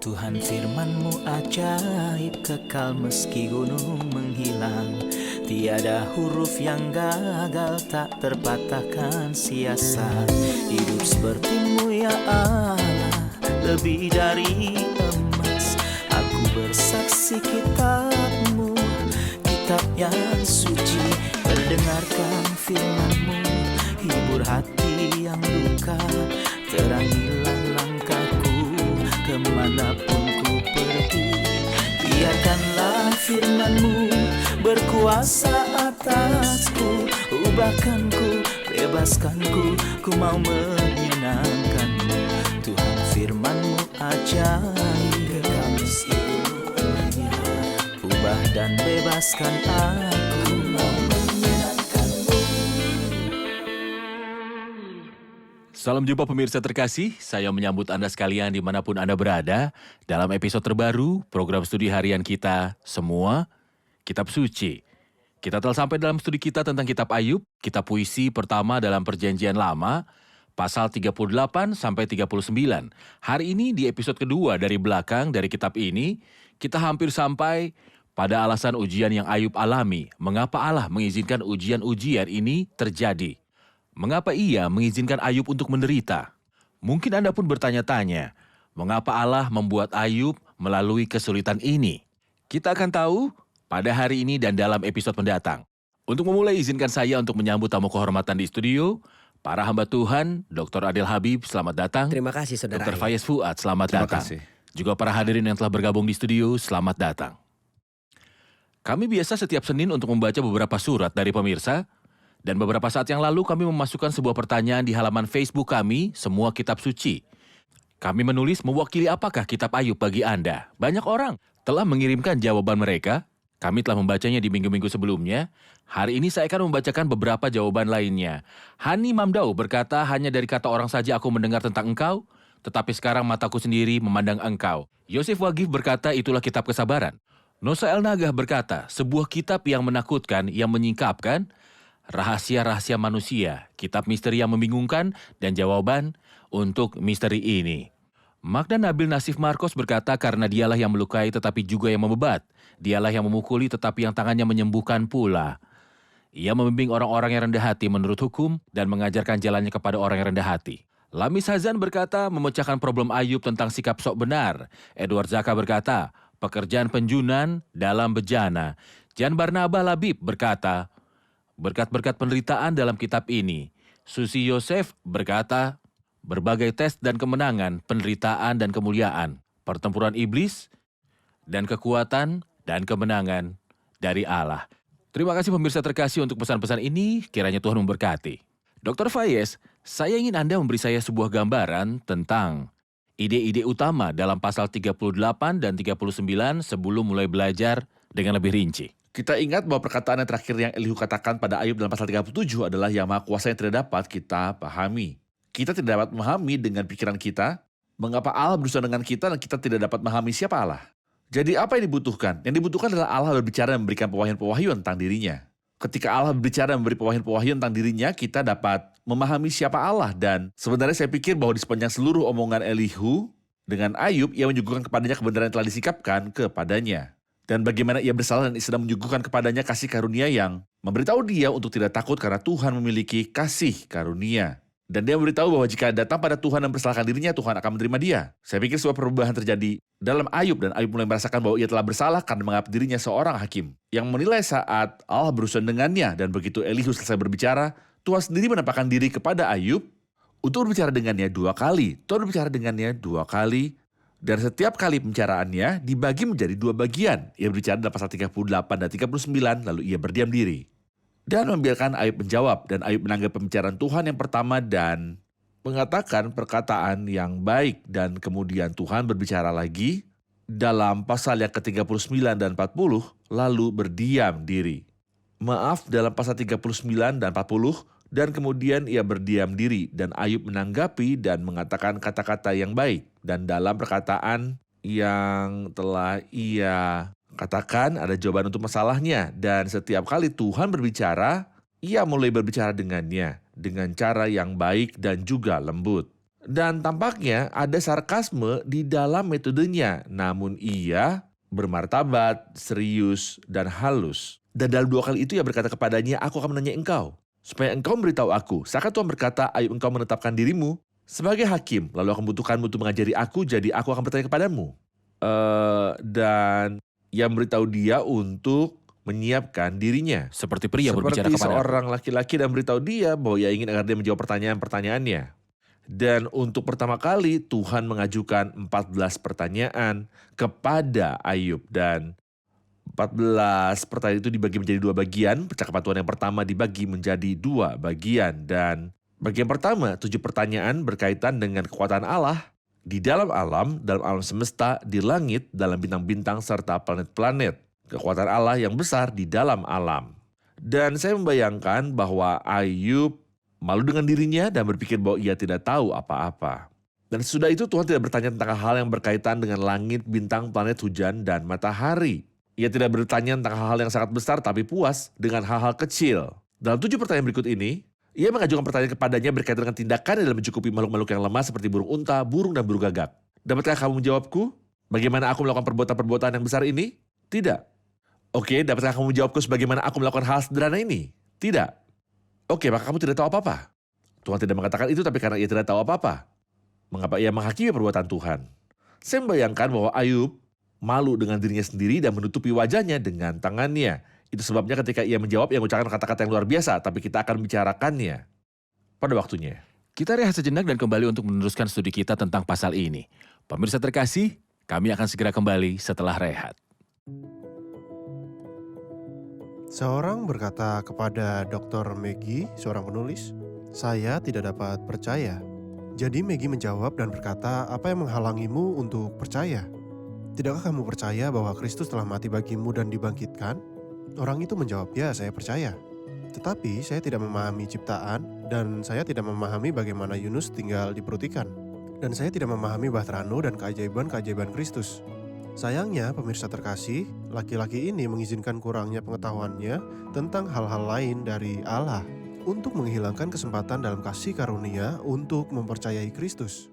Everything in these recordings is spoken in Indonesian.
Tuhan firman-Mu ajaib, kekal meski gunung menghilang. Tiada huruf yang gagal, tak terpatahkan siasat. Hidup seperti-Mu ya Allah, lebih dari emas. Aku bersaksi kitab-Mu, kitab yang suci. Terdengarkan firman-Mu, hibur hati yang luka. Terangilah langkahku kemanapun ku pergi. Biarkanlah firman-Mu berkuasa atasku. Ubahkanku, bebaskanku, ku mau menyenangkan-Mu. Tuhan firman-Mu ajaib, kekal meski gunungnya. Ubah dan bebaskan aku, mau menyenangkan-Mu. Salam jumpa pemirsa terkasih, saya menyambut Anda sekalian dimanapun Anda berada dalam episode terbaru program studi harian kita semua, Kitab Suci. Kita telah sampai dalam studi kita tentang Kitab Ayub, kitab puisi pertama dalam Perjanjian Lama, pasal 38 sampai 39. Hari ini di episode kedua dari belakang dari kitab ini, kita hampir sampai pada alasan ujian yang Ayub alami. Mengapa Allah mengizinkan ujian-ujian ini terjadi? Mengapa Ia mengizinkan Ayub untuk menderita? Mungkin Anda pun bertanya-tanya, mengapa Allah membuat Ayub melalui kesulitan ini? Kita akan tahu pada hari ini dan dalam episode mendatang. Untuk memulai, izinkan saya untuk menyambut tamu kehormatan di studio, para hamba Tuhan, Dr. Adel Habib, selamat datang. Terima kasih, Saudara. Dr. Fayez Fuad, selamat Terima datang. kasih. Juga para hadirin yang telah bergabung di studio, selamat datang. Kami biasa setiap Senin untuk membaca beberapa surat dari pemirsa, dan beberapa saat yang lalu kami memasukkan sebuah pertanyaan di halaman Facebook kami, Semua Kitab Suci. Kami menulis mewakili apakah kitab Ayub bagi Anda. Banyak orang telah mengirimkan jawaban mereka. Kami telah membacanya di minggu-minggu sebelumnya. Hari ini saya akan membacakan beberapa jawaban lainnya. Hani Mamdau berkata, hanya dari kata orang saja aku mendengar tentang engkau, tetapi sekarang mataku sendiri memandang engkau. Yosef Wagif berkata, itulah kitab kesabaran. Nosa El Nagah berkata, sebuah kitab yang menakutkan, yang menyingkapkan, rahasia-rahasia manusia, kitab misteri yang membingungkan, dan jawaban untuk misteri ini. Magda Nabil Nasif Marcos berkata, karena dialah yang melukai tetapi juga yang membebat. Dialah yang memukuli tetapi yang tangannya menyembuhkan pula. Ia membimbing orang-orang yang rendah hati menurut hukum dan mengajarkan jalannya kepada orang yang rendah hati. Lamis Hazan berkata, memecahkan problem Ayub tentang sikap sok benar. Edward Zaka berkata, pekerjaan penjunan dalam bejana. Jan Barnaba Labib berkata, berkat-berkat penderitaan dalam kitab ini. Susi Yosef berkata, berbagai tes dan kemenangan, penderitaan dan kemuliaan, pertempuran iblis dan kekuatan dan kemenangan dari Allah. Terima kasih pemirsa terkasih untuk pesan-pesan ini, kiranya Tuhan memberkati. Dr. Fayez, saya ingin Anda memberi saya sebuah gambaran tentang ide-ide utama dalam pasal 38 dan 39 sebelum mulai belajar dengan lebih rinci. Kita ingat bahwa perkataan yang terakhir yang Elihu katakan pada Ayub dalam pasal 37 adalah yang maha kuasa yang tidak dapat kita pahami. Kita tidak dapat memahami dengan pikiran kita, mengapa Allah berusaha dengan kita dan kita tidak dapat memahami siapa Allah. Jadi apa yang dibutuhkan? Yang dibutuhkan adalah Allah berbicara dan memberikan pewahyuan-pewahyuan tentang dirinya. Ketika Allah berbicara dan memberi pewahyuan-pewahyuan tentang dirinya, kita dapat memahami siapa Allah. Dan sebenarnya saya pikir bahwa di sepanjang seluruh omongan Elihu dengan Ayub, ia menyuguhkan kepadanya kebenaran yang telah disikapkan kepadanya. Dan bagaimana ia bersalah dan sedang menyuguhkan kepadanya kasih karunia yang memberitahu dia untuk tidak takut karena Tuhan memiliki kasih karunia. Dan dia memberitahu bahwa jika datang pada Tuhan dan bersalahkan dirinya, Tuhan akan menerima dia. Saya pikir sebuah perubahan terjadi dalam Ayub dan Ayub mulai merasakan bahwa ia telah bersalah karena menganggap dirinya seorang hakim yang menilai saat Allah berurusan dengannya. Dan begitu Elihu selesai berbicara, Tuhan sendiri menampakkan diri kepada Ayub untuk berbicara dengannya 2 kali. Tuhan berbicara dengannya 2 kali. Dan setiap kali pembicaraannya dibagi menjadi 2 bagian. Ia berbicara dalam pasal 38 dan 39, lalu ia berdiam diri. Dan membiarkan Ayub menjawab. Dan Ayub menanggapi pembicaraan Tuhan yang pertama dan mengatakan perkataan yang baik. Dan kemudian Tuhan berbicara lagi dalam pasal yang ke-39 dan 40, lalu berdiam diri. Maaf, dalam pasal 39 dan 40, dan kemudian ia berdiam diri dan Ayub menanggapi dan mengatakan kata-kata yang baik. Dan dalam perkataan yang telah ia katakan ada jawaban untuk masalahnya. Dan setiap kali Tuhan berbicara, ia mulai berbicara dengannya dengan cara yang baik dan juga lembut. Dan tampaknya ada sarkasme di dalam metodenya, namun ia bermartabat, serius, dan halus. Dan dalam 2 kali itu ia berkata kepadanya, aku akan menanya engkau, supaya engkau memberitahu aku. Seakan Tuhan berkata, ayub engkau menetapkan dirimu sebagai hakim, lalu aku membutuhkanmu untuk mengajari aku, jadi aku akan bertanya kepadamu. Dan ia memberitahu dia untuk menyiapkan dirinya. Seperti pria berbicara Seperti kepada seorang laki-laki dan beritahu dia bahwa ia ingin agar dia menjawab pertanyaan-pertanyaannya. Dan untuk pertama kali Tuhan mengajukan 14 pertanyaan kepada Ayub. Dan 14 pertanyaan itu dibagi menjadi 2 bagian. Percakapan Tuhan yang pertama dibagi menjadi 2 bagian. Dan bagian pertama, 7 pertanyaan berkaitan dengan kekuatan Allah di dalam alam semesta, di langit, dalam bintang-bintang, serta planet-planet. Kekuatan Allah yang besar di dalam alam. Dan saya membayangkan bahwa Ayub malu dengan dirinya dan berpikir bahwa ia tidak tahu apa-apa. Dan sesudah itu Tuhan tidak bertanya tentang hal yang berkaitan dengan langit, bintang, planet, hujan, dan matahari. Ia tidak bertanya tentang hal-hal yang sangat besar tapi puas dengan hal-hal kecil. Dalam 7 pertanyaan berikut ini, ia mengajukan pertanyaan kepadanya berkaitan dengan tindakan dalam mencukupi makhluk-makhluk yang lemah seperti burung unta, burung, dan burung gagak. Dapatkah kamu menjawabku? Bagaimana aku melakukan perbuatan-perbuatan yang besar ini? Tidak. Oke, dapatkah kamu menjawabku sebagaimana aku melakukan hal sederhana ini? Tidak. Oke, maka kamu tidak tahu apa-apa. Tuhan tidak mengatakan itu tapi karena ia tidak tahu apa-apa. Mengapa ia menghakimi perbuatan Tuhan? Saya membayangkan bahwa Ayub malu dengan dirinya sendiri dan menutupi wajahnya dengan tangannya. Itu sebabnya ketika ia menjawab, ia mengucapkan kata-kata yang luar biasa, tapi kita akan membicarakannya pada waktunya. Kita rehat sejenak dan kembali untuk meneruskan studi kita tentang pasal ini. Pemirsa terkasih, kami akan segera kembali setelah rehat. Seorang berkata kepada Dr. Maggie, seorang penulis, "Saya tidak dapat percaya." Jadi Maggie menjawab dan berkata, "Apa yang menghalangimu untuk percaya? Tidakkah kamu percaya bahwa Kristus telah mati bagimu dan dibangkitkan?" Orang itu menjawab, "Ya, saya percaya. Tetapi saya tidak memahami ciptaan dan saya tidak memahami bagaimana Yunus tinggal di perut ikan. Dan saya tidak memahami Bahtrano dan keajaiban-keajaiban Kristus." Sayangnya, pemirsa terkasih, laki-laki ini mengizinkan kurangnya pengetahuannya tentang hal-hal lain dari Allah untuk menghilangkan kesempatan dalam kasih karunia untuk mempercayai Kristus.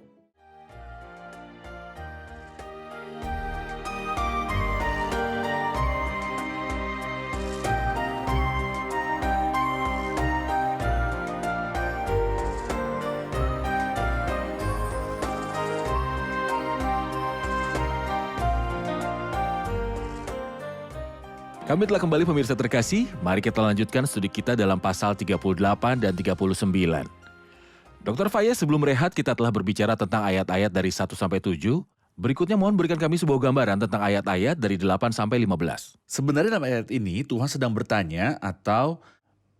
Kami telah kembali pemirsa terkasih, mari kita lanjutkan studi kita dalam pasal 38 dan 39. Dr. Faya, sebelum rehat kita telah berbicara tentang ayat-ayat dari 1 sampai 7. Berikutnya mohon berikan kami sebuah gambaran tentang ayat-ayat dari 8 sampai 15. Sebenarnya dalam ayat ini Tuhan sedang bertanya atau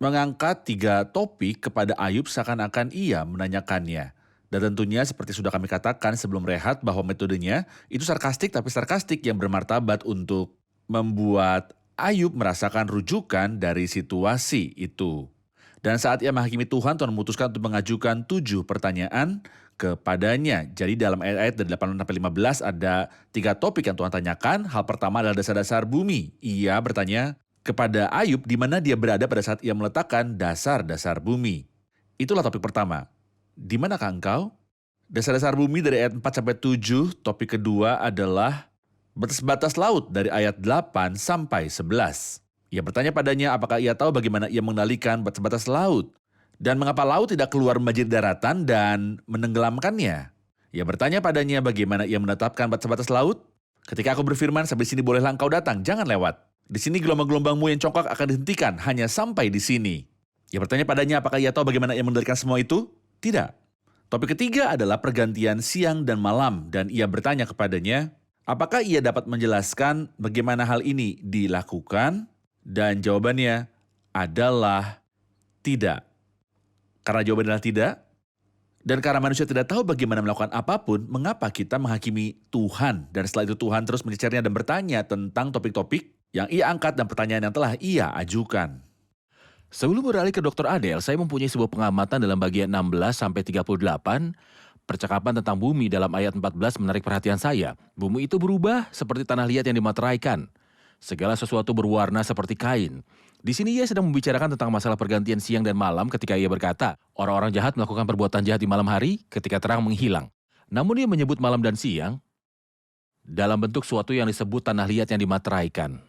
mengangkat 3 topik kepada Ayub seakan-akan ia menanyakannya. Dan tentunya seperti sudah kami katakan sebelum rehat bahwa metodenya itu sarkastik tapi sarkastik yang bermartabat untuk membuat Ayub merasakan rujukan dari situasi itu. Dan saat ia menghakimi Tuhan memutuskan untuk mengajukan 7 pertanyaan kepadanya. Jadi dalam ayat-ayat dari 8-15 ada 3 topik yang Tuhan tanyakan. Hal pertama adalah dasar-dasar bumi. Ia bertanya kepada Ayub di mana dia berada pada saat ia meletakkan dasar-dasar bumi. Itulah topik pertama. Di manakah engkau? Dasar-dasar bumi dari ayat 4-7. Topik kedua adalah batas-batas laut dari ayat 8 sampai 11. Ia bertanya padanya apakah ia tahu bagaimana ia mengendalikan batas-batas laut dan mengapa laut tidak keluar membanjiri daratan dan menenggelamkannya. Ia bertanya padanya bagaimana ia menetapkan batas-batas laut. Ketika aku berfirman, sampai sini bolehlah engkau datang, jangan lewat. Di sini gelombang-gelombangmu yang congkak akan dihentikan, hanya sampai di sini. Ia bertanya padanya apakah ia tahu bagaimana ia mengendalikan semua itu? Tidak. Topik ketiga adalah pergantian siang dan malam dan ia bertanya kepadanya, apakah ia dapat menjelaskan bagaimana hal ini dilakukan? Dan jawabannya adalah tidak. Karena jawabannya adalah tidak, dan karena manusia tidak tahu bagaimana melakukan apapun, mengapa kita menghakimi Tuhan? Dan setelah itu Tuhan terus mencecernya dan bertanya tentang topik-topik yang ia angkat dan pertanyaan yang telah ia ajukan. Sebelum beralih ke Dr. Adel, saya mempunyai sebuah pengamatan dalam bagian 16-38. Percakapan tentang bumi dalam ayat 14 menarik perhatian saya. Bumi itu berubah seperti tanah liat yang dimateraikan. Segala sesuatu berwarna seperti kain. Di sini ia sedang membicarakan tentang masalah pergantian siang dan malam ketika ia berkata, orang-orang jahat melakukan perbuatan jahat di malam hari ketika terang menghilang. Namun ia menyebut malam dan siang dalam bentuk suatu yang disebut tanah liat yang dimateraikan.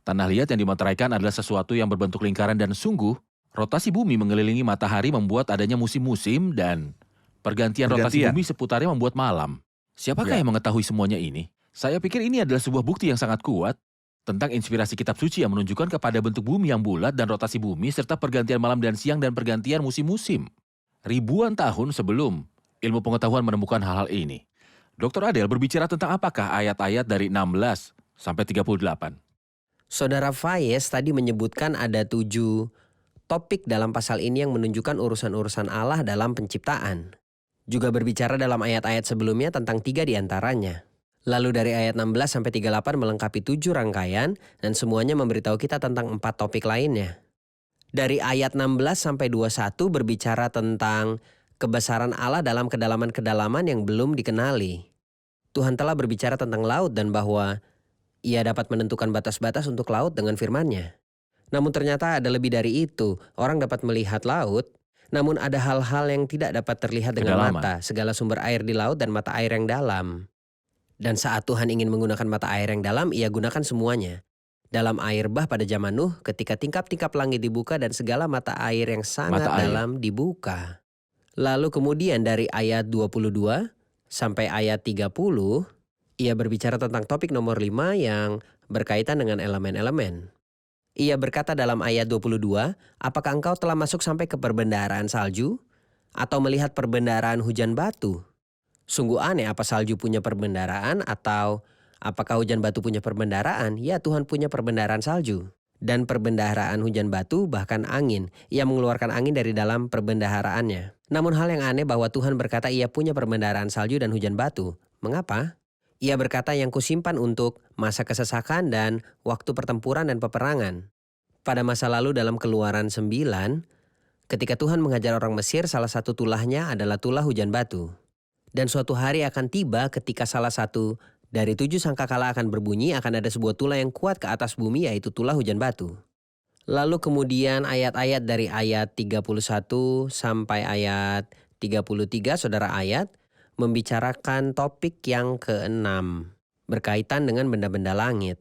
Tanah liat yang dimateraikan adalah sesuatu yang berbentuk lingkaran dan sungguh, rotasi bumi mengelilingi matahari membuat adanya musim-musim dan pergantian rotasi bumi seputarnya membuat malam. Siapakah yang mengetahui semuanya ini? Saya pikir ini adalah sebuah bukti yang sangat kuat tentang inspirasi kitab suci yang menunjukkan kepada bentuk bumi yang bulat dan rotasi bumi serta pergantian malam dan siang dan pergantian musim-musim. Ribuan tahun sebelum ilmu pengetahuan menemukan hal-hal ini. Dr. Adel berbicara tentang apakah ayat-ayat dari 16 sampai 38. Saudara Fayez tadi menyebutkan ada 7 topik dalam pasal ini yang menunjukkan urusan-urusan Allah dalam penciptaan. Juga berbicara dalam ayat-ayat sebelumnya tentang 3 diantaranya. Lalu dari ayat 16 sampai 38 melengkapi 7 rangkaian dan semuanya memberitahu kita tentang 4 topik lainnya. Dari ayat 16 sampai 21 berbicara tentang kebesaran Allah dalam kedalaman-kedalaman yang belum dikenali. Tuhan telah berbicara tentang laut dan bahwa Ia dapat menentukan batas-batas untuk laut dengan firman-Nya. Namun ternyata ada lebih dari itu. Orang dapat melihat laut, namun ada hal-hal yang tidak dapat terlihat dengan mata. Segala sumber air di laut dan mata air yang dalam. Dan saat Tuhan ingin menggunakan mata air yang dalam, Ia gunakan semuanya. Dalam air bah pada zaman Nuh, ketika tingkap-tingkap langit dibuka dan segala mata air yang sangat dalam dibuka. Lalu kemudian dari ayat 22 sampai ayat 30, Ia berbicara tentang topik nomor 5 yang berkaitan dengan elemen-elemen. Ia berkata dalam ayat 22, apakah engkau telah masuk sampai ke perbendaharaan salju? Atau melihat perbendaharaan hujan batu? Sungguh aneh, apa salju punya perbendaharaan atau apakah hujan batu punya perbendaharaan? Ya, Tuhan punya perbendaharaan salju. Dan perbendaharaan hujan batu bahkan angin. Ia mengeluarkan angin dari dalam perbendaharaannya. Namun hal yang aneh bahwa Tuhan berkata ia punya perbendaharaan salju dan hujan batu. Mengapa? Ia berkata yang kusimpan untuk masa kesesakan dan waktu pertempuran dan peperangan. Pada masa lalu dalam Keluaran 9, ketika Tuhan mengajar orang Mesir, salah satu tulahnya adalah tulah hujan batu. Dan suatu hari akan tiba ketika salah satu dari 7 sangkakala akan berbunyi, akan ada sebuah tulah yang kuat ke atas bumi, yaitu tulah hujan batu. Lalu kemudian ayat-ayat dari ayat 31 sampai ayat 33, saudara ayat, membicarakan topik yang ke-6, berkaitan dengan benda-benda langit.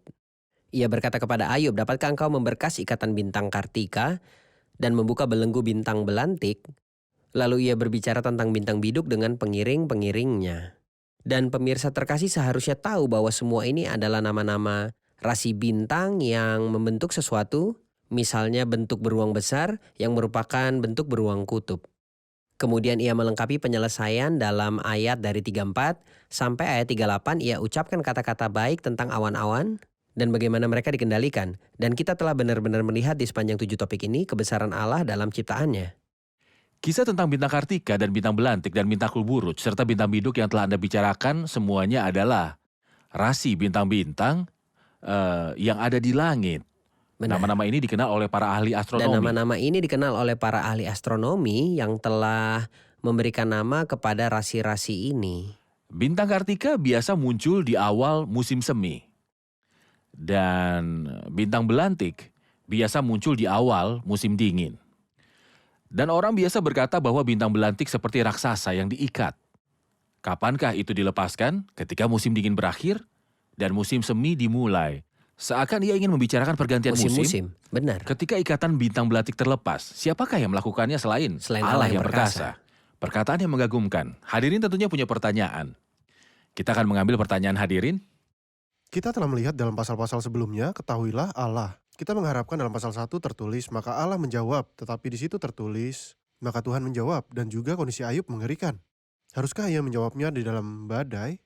Ia berkata kepada Ayub, dapatkah engkau memberkas ikatan bintang Kartika dan membuka belenggu bintang belantik? Lalu ia berbicara tentang bintang biduk dengan pengiring-pengiringnya. Dan pemirsa terkasih seharusnya tahu bahwa semua ini adalah nama-nama rasi bintang yang membentuk sesuatu, misalnya bentuk beruang besar yang merupakan bentuk beruang kutub. Kemudian ia melengkapi penyelesaian dalam ayat dari 34 sampai ayat 38, ia ucapkan kata-kata baik tentang awan-awan dan bagaimana mereka dikendalikan. Dan kita telah benar-benar melihat di sepanjang 7 topik ini kebesaran Allah dalam ciptaannya. Kisah tentang bintang Kartika dan bintang belantik dan bintang Kulburuj serta bintang biduk yang telah Anda bicarakan semuanya adalah rasi bintang-bintang yang ada di langit. Benar. Nama-nama ini dikenal oleh para ahli astronomi. Dan nama-nama ini dikenal oleh para ahli astronomi yang telah memberikan nama kepada rasi-rasi ini. Bintang Kartika biasa muncul di awal musim semi. Dan bintang belantik biasa muncul di awal musim dingin. Dan orang biasa berkata bahwa bintang belantik seperti raksasa yang diikat. Kapankah itu dilepaskan? Ketika musim dingin berakhir dan musim semi dimulai. Seakan ia ingin membicarakan pergantian musim. Benar. Ketika ikatan bintang belantik terlepas, siapakah yang melakukannya selain Allah yang perkasa? Perkataan yang mengagumkan. Hadirin tentunya punya pertanyaan. Kita akan mengambil pertanyaan hadirin. Kita telah melihat dalam pasal-pasal sebelumnya, ketahuilah Allah. Kita mengharapkan dalam pasal 1 tertulis, maka Allah menjawab. Tetapi di situ tertulis, maka Tuhan menjawab. Dan juga kondisi Ayub mengerikan. Haruskah ia menjawabnya di dalam badai?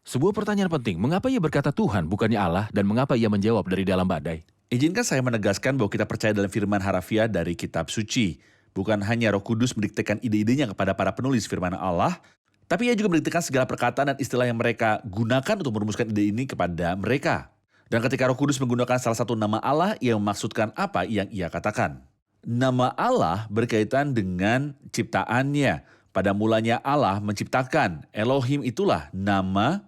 Sebuah pertanyaan penting, mengapa ia berkata Tuhan bukannya Allah dan mengapa ia menjawab dari dalam badai? Izinkan saya menegaskan bahwa kita percaya dalam firman harafiah dari kitab suci. Bukan hanya Roh Kudus mendiktekan ide-idenya kepada para penulis firman Allah, tapi ia juga mendiktekan segala perkataan dan istilah yang mereka gunakan untuk merumuskan ide ini kepada mereka. Dan ketika Roh Kudus menggunakan salah satu nama Allah, ia memaksudkan apa yang ia katakan. Nama Allah berkaitan dengan ciptaannya. Pada mulanya Allah menciptakan. Elohim itulah nama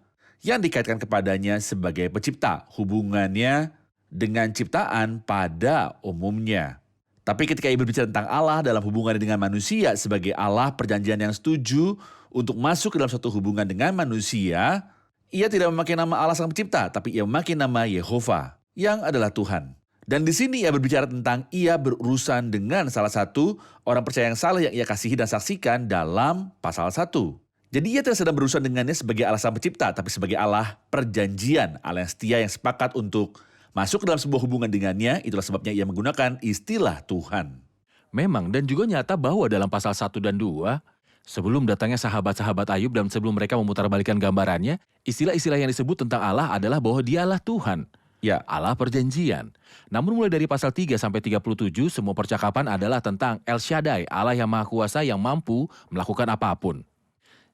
yang dikaitkan kepadanya sebagai pencipta, hubungannya dengan ciptaan pada umumnya. Tapi ketika ia berbicara tentang Allah dalam hubungannya dengan manusia sebagai Allah perjanjian yang setuju untuk masuk ke dalam suatu hubungan dengan manusia, ia tidak memakai nama Allah sang pencipta, tapi ia memakai nama Yehova yang adalah Tuhan. Dan di sini ia berbicara tentang ia berurusan dengan salah satu orang percaya yang salah yang ia kasihi dan saksikan dalam pasal 1. Jadi ia tidak sedang berurusan dengannya sebagai Allah sang pencipta, tapi sebagai Allah perjanjian, Allah yang setia yang sepakat untuk masuk ke dalam sebuah hubungan dengannya. Itulah sebabnya ia menggunakan istilah Tuhan. Memang, dan juga nyata bahwa dalam pasal 1 dan 2, sebelum datangnya sahabat-sahabat Ayub dan sebelum mereka memutarbalikkan gambarannya, istilah-istilah yang disebut tentang Allah adalah bahwa dialah Tuhan. Ya, Allah perjanjian. Namun mulai dari pasal 3 sampai 37, semua percakapan adalah tentang El Shaddai, Allah yang Maha Kuasa yang mampu melakukan apapun.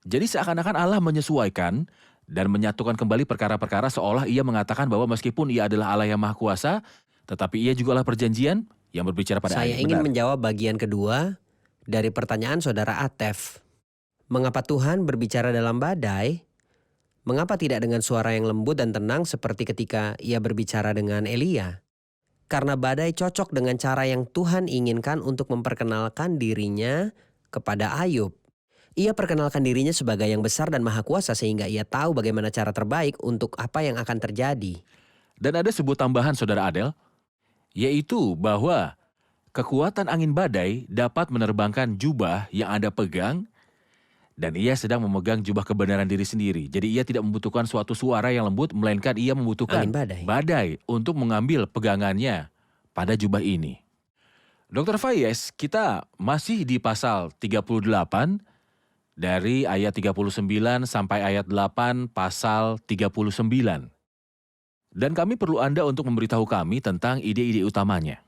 Jadi seakan-akan Allah menyesuaikan dan menyatukan kembali perkara-perkara seolah ia mengatakan bahwa meskipun ia adalah Allah yang Maha Kuasa, tetapi ia juga Allah perjanjian yang berbicara pada Saya Ayub. ingin Benar. menjawab bagian kedua dari pertanyaan saudara Atef. Mengapa Tuhan berbicara dalam badai? Mengapa tidak dengan suara yang lembut dan tenang seperti ketika ia berbicara dengan Elia? Karena badai cocok dengan cara yang Tuhan inginkan untuk memperkenalkan dirinya kepada Ayub. Ia perkenalkan dirinya sebagai yang besar dan maha kuasa sehingga ia tahu bagaimana cara terbaik untuk apa yang akan terjadi. Dan ada sebuah tambahan saudara Adel, yaitu bahwa kekuatan angin badai dapat menerbangkan jubah yang Anda pegang, dan ia sedang memegang jubah kebenaran diri sendiri. Jadi ia tidak membutuhkan suatu suara yang lembut, melainkan ia membutuhkan Angin badai. untuk mengambil pegangannya pada jubah ini. Dr. Fayez, kita masih di pasal 38 dari ayat 39 sampai ayat 8 pasal 39. Dan kami perlu Anda untuk memberitahu kami tentang ide-ide utamanya.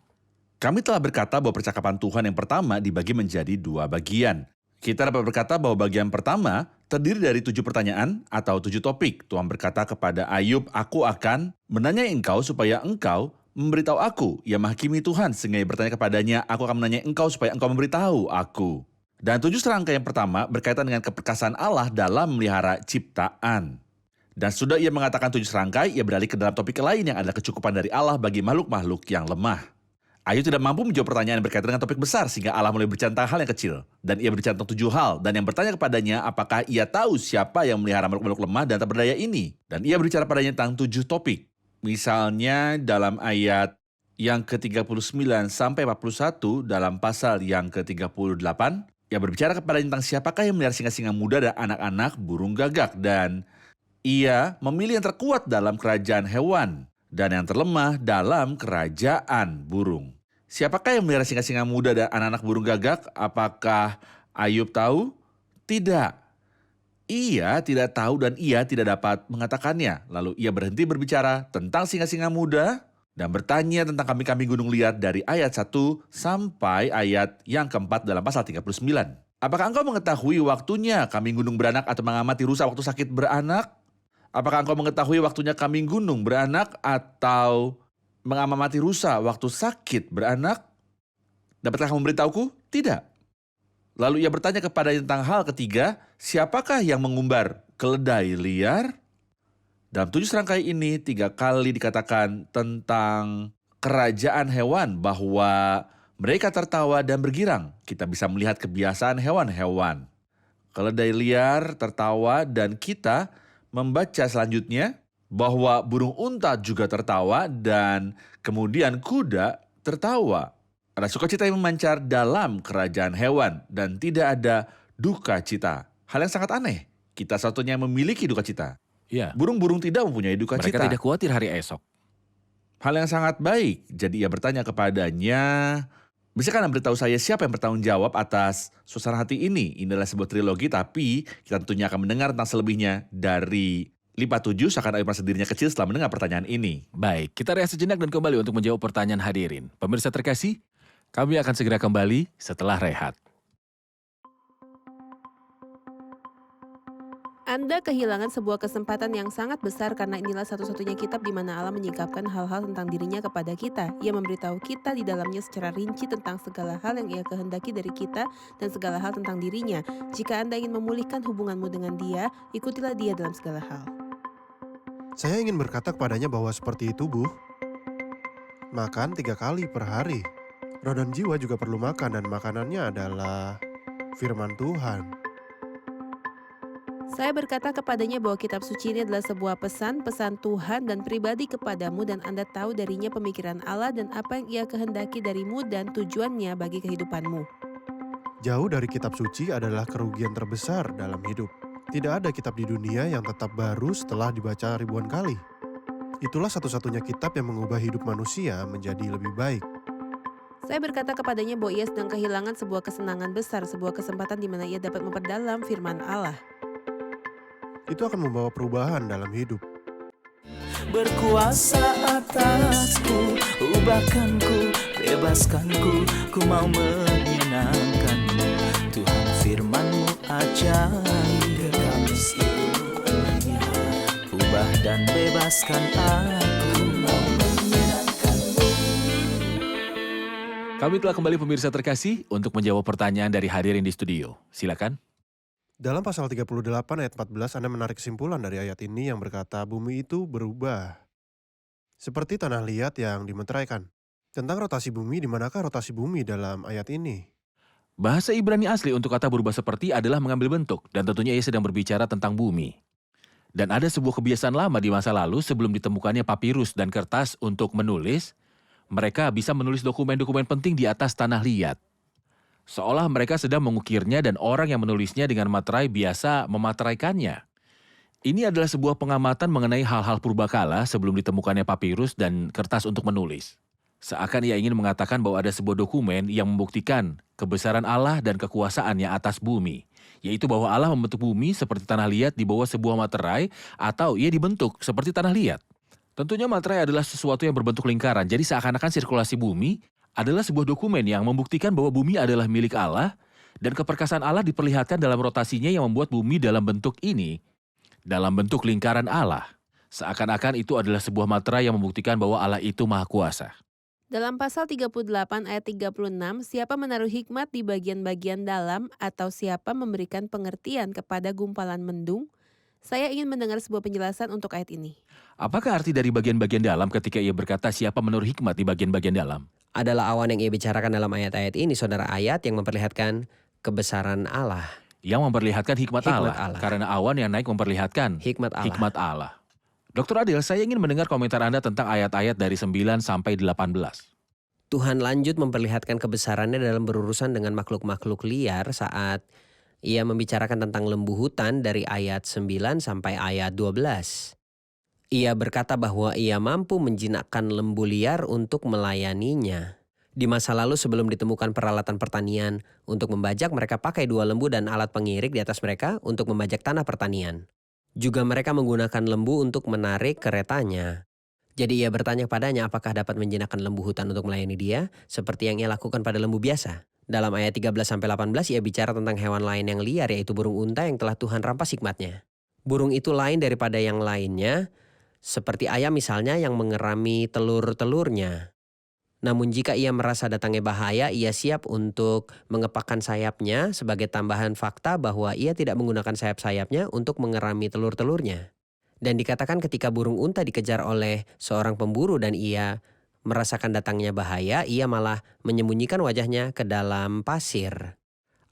kami telah berkata bahwa percakapan Tuhan yang pertama dibagi menjadi 2 bagian. Kita dapat berkata bahwa bagian pertama terdiri dari 7 pertanyaan atau 7 topik. Tuhan berkata kepada Ayub, aku akan menanyai engkau supaya engkau memberitahu aku. Ia menghakimi Tuhan sehingga ia bertanya kepadanya, aku akan menanyai engkau supaya engkau memberitahu aku. Dan 7 serangkaian yang pertama berkaitan dengan keperkasaan Allah dalam memelihara ciptaan. Dan sudah ia mengatakan 7 serangkai, ia beralih ke dalam topik lain yang adalah kecukupan dari Allah bagi makhluk-makhluk yang lemah. Ayub tidak mampu menjawab pertanyaan yang berkaitan dengan topik besar sehingga Allah mulai berbicara tentang hal yang kecil. Dan ia berbicara tentang 7 hal. Dan yang bertanya kepadanya apakah ia tahu siapa yang memelihara makhluk-makhluk lemah dan tak berdaya ini. Dan ia berbicara padanya tentang 7 topik. Misalnya dalam ayat yang ke-39 sampai 41 dalam pasal yang ke-38. Ia berbicara kepadanya tentang siapakah yang memelihara singa-singa muda dan anak-anak burung gagak. Dan ia memilih yang terkuat dalam kerajaan hewan dan yang terlemah dalam kerajaan burung. Siapakah yang memelihara singa-singa muda dan anak-anak burung gagak? Apakah Ayub tahu? Tidak. Ia tidak tahu dan ia tidak dapat mengatakannya. Lalu ia berhenti berbicara tentang singa-singa muda dan bertanya tentang kambing-kambing gunung liar dari ayat 1 sampai ayat yang keempat dalam pasal 39. Apakah engkau mengetahui waktunya kambing gunung beranak atau mengamati rusa waktu sakit beranak? Apakah engkau mengetahui waktunya kambing gunung beranak atau mengamati rusa waktu sakit beranak? Dapatkah kamu memberitahuku? Tidak. Lalu ia bertanya kepadanya tentang hal ketiga, siapakah yang mengumbar keledai liar? Dalam 7 serangkai ini 3 kali dikatakan tentang kerajaan hewan bahwa mereka tertawa dan bergirang. Kita bisa melihat kebiasaan hewan-hewan. Keledai liar tertawa dan kita membaca selanjutnya bahwa burung unta juga tertawa dan kemudian kuda tertawa. Ada sukacita yang memancar dalam kerajaan hewan dan tidak ada duka cita. Hal yang sangat aneh. Kita satunya memiliki duka cita. Ya, Burung-burung tidak mempunyai duka mereka cita. tidak khawatir hari esok. Hal yang sangat baik. Jadi ia bertanya kepadanya, bisakah Anda beritahu saya siapa yang bertanggung jawab atas suasana hati ini? Ini adalah sebuah trilogi, tapi kita tentunya akan mendengar tentang selebihnya dari lipat 7, seakan Ayub merasa dirinya kecil setelah mendengar pertanyaan ini. Baik, kita rehat sejenak dan kembali untuk menjawab pertanyaan hadirin. Pemirsa terkasih, kami akan segera kembali setelah rehat. Anda kehilangan sebuah kesempatan yang sangat besar karena inilah satu-satunya kitab di mana Allah menyingkapkan hal-hal tentang dirinya kepada kita. Ia memberitahu kita di dalamnya secara rinci tentang segala hal yang ia kehendaki dari kita dan segala hal tentang dirinya. Jika Anda ingin memulihkan hubunganmu dengan Dia, ikutilah Dia dalam segala hal. Saya ingin berkata kepadanya bahwa seperti tubuh, makan 3 kali per hari. Roh dan jiwa juga perlu makan dan makanannya adalah firman Tuhan. Saya berkata kepadanya bahwa kitab suci ini adalah sebuah pesan Tuhan dan pribadi kepadamu dan Anda tahu darinya pemikiran Allah dan apa yang Ia kehendaki darimu dan tujuannya bagi kehidupanmu. Jauh dari kitab suci adalah kerugian terbesar dalam hidup. Tidak ada kitab di dunia yang tetap baru setelah dibaca ribuan kali. Itulah satu-satunya kitab yang mengubah hidup manusia menjadi lebih baik. Saya berkata kepadanya bahwa ia sedang kehilangan sebuah kesenangan besar, sebuah kesempatan di mana ia dapat memperdalam firman Allah. Itu akan membawa perubahan dalam hidup. Berkuasa atasku, ubahkanku, bebaskanku, ku mau menyenangkanmu. Tuhan firman-Mu ajaib, kekal seluruhnya. Ubah dan bebaskan aku, mau menyenangkanmu. Kami telah kembali pemirsa terkasih untuk menjawab pertanyaan dari hadirin di studio. Silakan. Dalam pasal 38 ayat 14 Anda menarik kesimpulan dari ayat ini yang berkata bumi itu berubah. Seperti tanah liat yang dimeteraikan. Tentang rotasi bumi, di manakah rotasi bumi dalam ayat ini? Bahasa Ibrani asli untuk kata berubah seperti adalah mengambil bentuk, dan tentunya ia sedang berbicara tentang bumi. Dan ada sebuah kebiasaan lama di masa lalu sebelum ditemukannya papirus dan kertas untuk menulis, mereka bisa menulis dokumen-dokumen penting di atas tanah liat. Seolah mereka sedang mengukirnya dan orang yang menulisnya dengan materai biasa memateraikannya. Ini adalah sebuah pengamatan mengenai hal-hal purbakala sebelum ditemukannya papirus dan kertas untuk menulis. Seakan ia ingin mengatakan bahwa ada sebuah dokumen yang membuktikan kebesaran Allah dan kekuasaannya atas bumi. Yaitu bahwa Allah membentuk bumi seperti tanah liat di bawah sebuah materai atau ia dibentuk seperti tanah liat. Tentunya materai adalah sesuatu yang berbentuk lingkaran, jadi seakan-akan sirkulasi bumi adalah sebuah dokumen yang membuktikan bahwa bumi adalah milik Allah dan keperkasaan Allah diperlihatkan dalam rotasinya yang membuat bumi dalam bentuk ini, dalam bentuk lingkaran Allah. Seakan-akan itu adalah sebuah materai yang membuktikan bahwa Allah itu Maha Kuasa. Dalam pasal 38 ayat 36, siapa menaruh hikmat di bagian-bagian dalam atau siapa memberikan pengertian kepada gumpalan mendung? Saya ingin mendengar sebuah penjelasan untuk ayat ini. Apakah arti dari bagian-bagian dalam ketika ia berkata siapa menaruh hikmat di bagian-bagian dalam? Adalah awan yang ia bicarakan dalam ayat-ayat ini, saudara, ayat yang memperlihatkan kebesaran Allah. Yang memperlihatkan hikmat Allah. Karena awan yang naik memperlihatkan Hikmat Allah. Dr. Adil, saya ingin mendengar komentar Anda tentang ayat-ayat dari 9 sampai 18. Tuhan lanjut memperlihatkan kebesarannya dalam berurusan dengan makhluk-makhluk liar saat ia membicarakan tentang lembu hutan dari ayat 9 sampai ayat 12. Ia berkata bahwa ia mampu menjinakkan lembu liar untuk melayaninya. Di masa lalu sebelum ditemukan peralatan pertanian untuk membajak, mereka pakai 2 lembu dan alat pengirik di atas mereka untuk membajak tanah pertanian. Juga mereka menggunakan lembu untuk menarik keretanya. Jadi ia bertanya padanya apakah dapat menjinakkan lembu hutan untuk melayani dia seperti yang ia lakukan pada lembu biasa. Dalam ayat 13-18 ia bicara tentang hewan lain yang liar yaitu burung unta yang telah Tuhan rampas hikmatnya. Burung itu lain daripada yang lainnya, seperti ayam misalnya yang mengerami telur-telurnya. Namun jika ia merasa datangnya bahaya, ia siap untuk mengepakkan sayapnya sebagai tambahan fakta bahwa ia tidak menggunakan sayap-sayapnya untuk mengerami telur-telurnya. Dan dikatakan ketika burung unta dikejar oleh seorang pemburu dan ia merasakan datangnya bahaya, ia malah menyembunyikan wajahnya ke dalam pasir.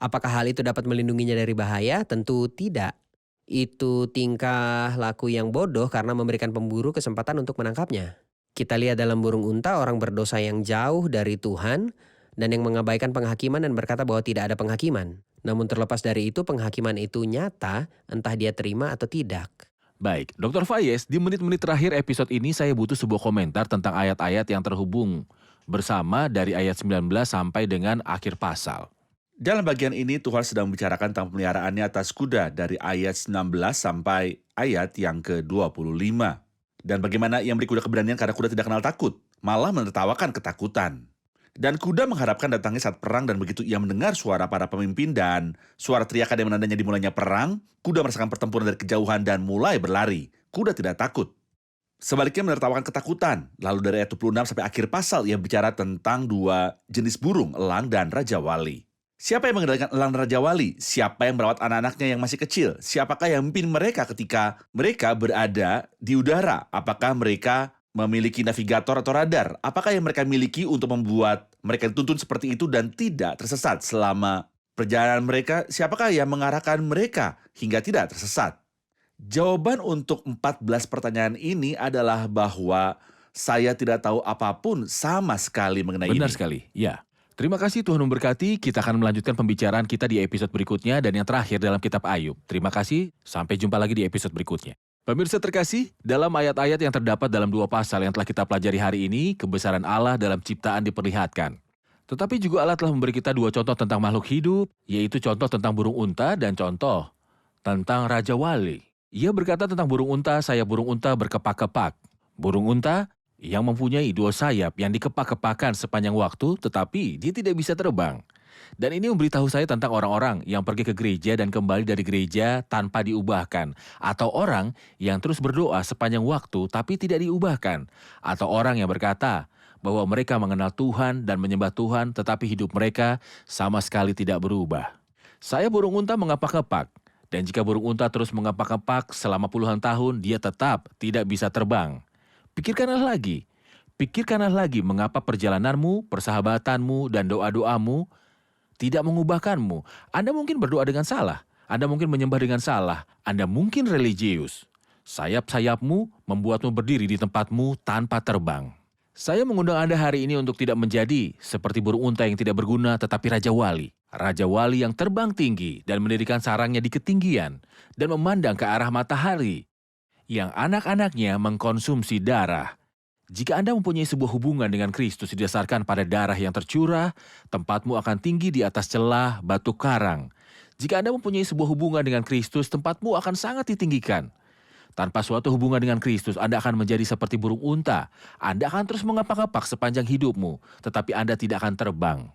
Apakah hal itu dapat melindunginya dari bahaya? Tentu tidak. Itu tingkah laku yang bodoh karena memberikan pemburu kesempatan untuk menangkapnya. Kita lihat dalam burung unta orang berdosa yang jauh dari Tuhan dan yang mengabaikan penghakiman dan berkata bahwa tidak ada penghakiman. Namun terlepas dari itu penghakiman itu nyata entah dia terima atau tidak. Baik, Dr. Fayez, di menit-menit terakhir episode ini saya butuh sebuah komentar tentang ayat-ayat yang terhubung bersama dari ayat 19 sampai dengan akhir pasal. Dalam bagian ini Tuhan sedang membicarakan tentang pemeliharaannya atas kuda dari ayat 19 sampai ayat yang ke-25. Dan bagaimana ia memberi kuda keberanian karena kuda tidak kenal takut, malah menertawakan ketakutan. Dan kuda mengharapkan datangnya saat perang dan begitu ia mendengar suara para pemimpin dan suara teriakan yang menandanya dimulainya perang, kuda merasakan pertempuran dari kejauhan dan mulai berlari. Kuda tidak takut. Sebaliknya menertawakan ketakutan. Lalu dari ayat 26 sampai akhir pasal ia bicara tentang 2 jenis burung, elang dan raja wali. Siapa yang mengendalikan elang Raja Wali? Siapa yang merawat anak-anaknya yang masih kecil? Siapakah yang memimpin mereka ketika mereka berada di udara? Apakah mereka memiliki navigator atau radar? Apakah yang mereka miliki untuk membuat mereka dituntun seperti itu dan tidak tersesat selama perjalanan mereka? Siapakah yang mengarahkan mereka hingga tidak tersesat? Jawaban untuk 14 pertanyaan ini adalah bahwa saya tidak tahu apapun sama sekali mengenai ini. Benar sekali, ya. Terima kasih Tuhan memberkati. Kita akan melanjutkan pembicaraan kita di episode berikutnya dan yang terakhir dalam kitab Ayub. Terima kasih, sampai jumpa lagi di episode berikutnya. Pemirsa terkasih, dalam ayat-ayat yang terdapat dalam 2 pasal yang telah kita pelajari hari ini, kebesaran Allah dalam ciptaan diperlihatkan. Tetapi juga Allah telah memberi kita 2 contoh tentang makhluk hidup, yaitu contoh tentang burung unta dan contoh tentang Raja Wali. Ia berkata tentang burung unta, saya burung unta berkepak-kepak. Burung unta yang mempunyai 2 sayap yang dikepak-kepakan sepanjang waktu, tetapi dia tidak bisa terbang. Dan ini memberitahu saya tentang orang-orang yang pergi ke gereja dan kembali dari gereja tanpa diubahkan. Atau orang yang terus berdoa sepanjang waktu tapi tidak diubahkan. Atau orang yang berkata bahwa mereka mengenal Tuhan dan menyembah Tuhan tetapi hidup mereka sama sekali tidak berubah. Saya burung unta mengepak-kepak. Dan jika burung unta terus mengepak-kepak selama puluhan tahun, dia tetap tidak bisa terbang. Pikirkanlah lagi mengapa perjalananmu, persahabatanmu, dan doa-doamu tidak mengubahkanmu. Anda mungkin berdoa dengan salah, Anda mungkin menyembah dengan salah, Anda mungkin religius. Sayap-sayapmu membuatmu berdiri di tempatmu tanpa terbang. Saya mengundang Anda hari ini untuk tidak menjadi seperti burung unta yang tidak berguna tetapi Raja Wali. Raja Wali yang terbang tinggi dan mendirikan sarangnya di ketinggian dan memandang ke arah matahari. Yang anak-anaknya mengkonsumsi darah. Jika Anda mempunyai sebuah hubungan dengan Kristus didasarkan pada darah yang tercurah, tempatmu akan tinggi di atas celah batu karang. Jika Anda mempunyai sebuah hubungan dengan Kristus, tempatmu akan sangat ditinggikan. Tanpa suatu hubungan dengan Kristus, Anda akan menjadi seperti burung unta. Anda akan terus mengepak-gepak sepanjang hidupmu, tetapi Anda tidak akan terbang.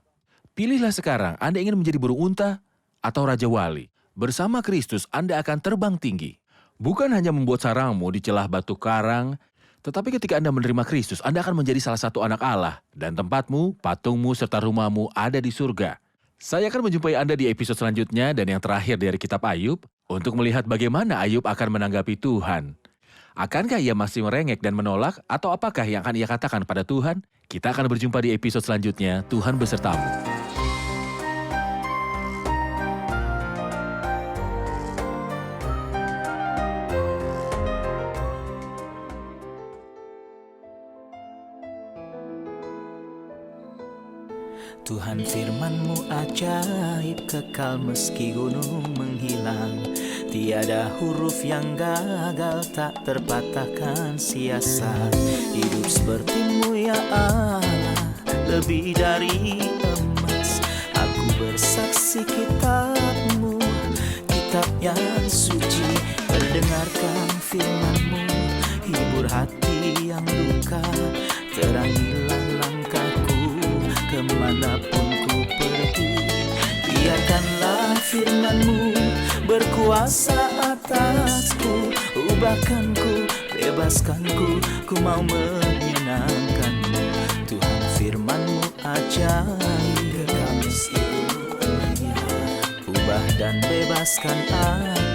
Pilihlah sekarang, Anda ingin menjadi burung unta atau Raja Wali. Bersama Kristus, Anda akan terbang tinggi. Bukan hanya membuat sarangmu di celah batu karang, tetapi ketika Anda menerima Kristus, Anda akan menjadi salah satu anak Allah. Dan tempatmu, patungmu, serta rumahmu ada di surga. Saya akan menjumpai Anda di episode selanjutnya dan yang terakhir dari kitab Ayub, untuk melihat bagaimana Ayub akan menanggapi Tuhan. Akankah ia masih merengek dan menolak, atau apakah yang akan ia katakan pada Tuhan? Kita akan berjumpa di episode selanjutnya. Tuhan besertamu. Tuhan firman-Mu ajaib, kekal meski gunung menghilang. Tiada huruf yang gagal, tak terpatahkan siasat. Hidup seperti-Mu ya Allah, lebih dari emas. Aku bersaksi kitab-Mu, kitab yang suci. Mendengarkan firman-Mu, hibur hati yang luka. Terangilah langkahku kemanapun ku pergi. Biarkanlah firman-Mu berkuasa atasku. Ubahkanku, bebaskanku, ku mau menyenangkan-Mu. Tuhan firman-Mu ajaib, ubah dan bebaskan aku.